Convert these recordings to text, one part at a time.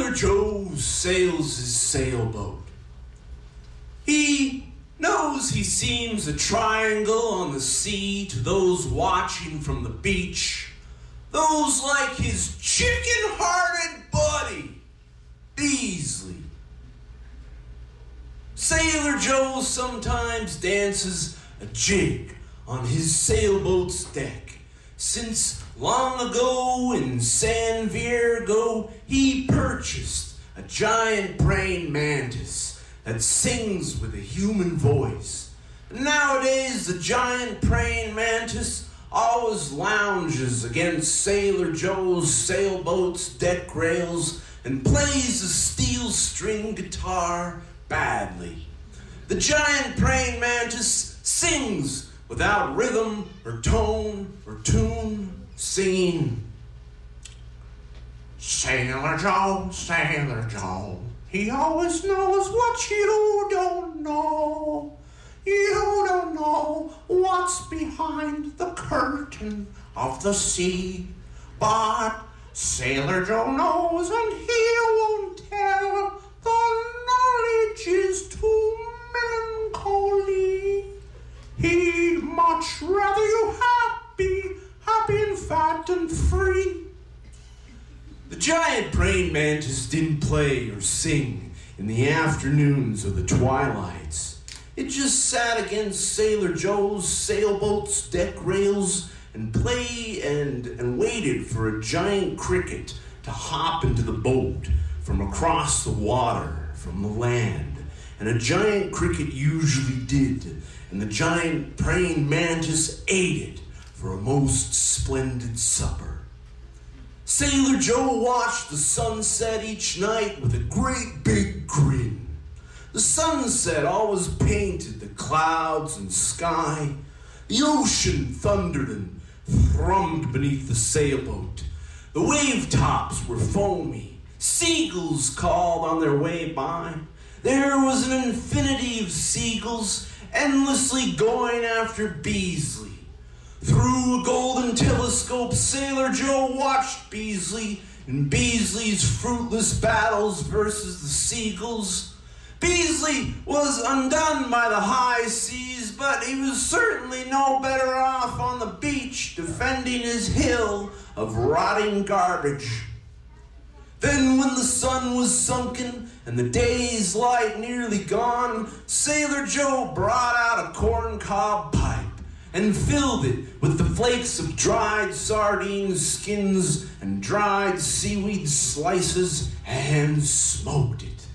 Sailor Joe sails his sailboat. He knows he seems a triangle on the sea to those watching from the beach, those like his chicken-hearted buddy, Beasley. Sailor Joe sometimes dances a jig on his sailboat's deck, since long ago in San Virgo he purchased a giant praying mantis that sings with a human voice. Nowadays the giant praying mantis always lounges against Sailor Joe's sailboat's deck rails and plays a steel string guitar badly. The giant praying mantis sings without rhythm or tone or tune, singing, Sailor Joe, he always knows what you don't know. You don't know what's behind the curtain of the sea. But Sailor Joe knows and he won't tell. The knowledge is too melancholy. He'd much rather you happy and fat and free. The giant praying mantis didn't play or sing in the afternoons or the twilights. It just sat against Sailor Joe's sailboat's deck rails and played and waited for a giant cricket to hop into the boat from across the water, from the land. And a giant cricket usually did, and the giant praying mantis ate it for a most splendid supper. Sailor Joe watched the sunset each night with a great big grin. The sunset always painted the clouds and sky. The ocean thundered and thrummed beneath the sailboat. The wave tops were foamy. Seagulls called on their way by. There was an infinity of seagulls endlessly going after Beasley. Through a golden telescope, Sailor Joe watched Beasley in Beasley's fruitless battles versus the seagulls. Beasley was undone by the high seas, but he was certainly no better off on the beach defending his hill of rotting garbage. Then when the sun was sunken and the day's light nearly gone, Sailor Joe brought out a corncob pipe and filled it with the flakes of dried sardine skins and dried seaweed slices and smoked it.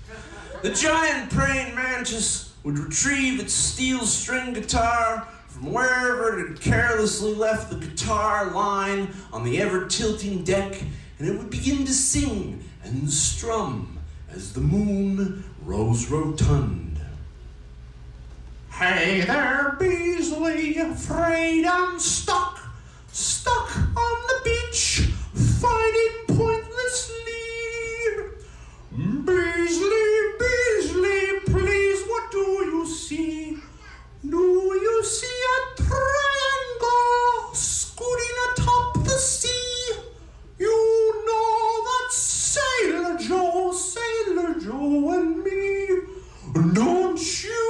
The giant praying mantis would retrieve its steel string guitar from wherever it had carelessly left the guitar lying on the ever-tilting deck, and it would begin to sing and strum as the moon rose rotund. Hey there, Beasley, afraid I'm stuck on the beach, fighting pointlessly. Beasley, please, what do you see? Do you see a triangle scooting atop the sea? You know that's Sailor Joe and me. Don't you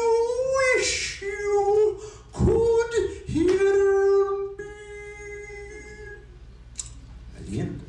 wish you could hear me? At the end.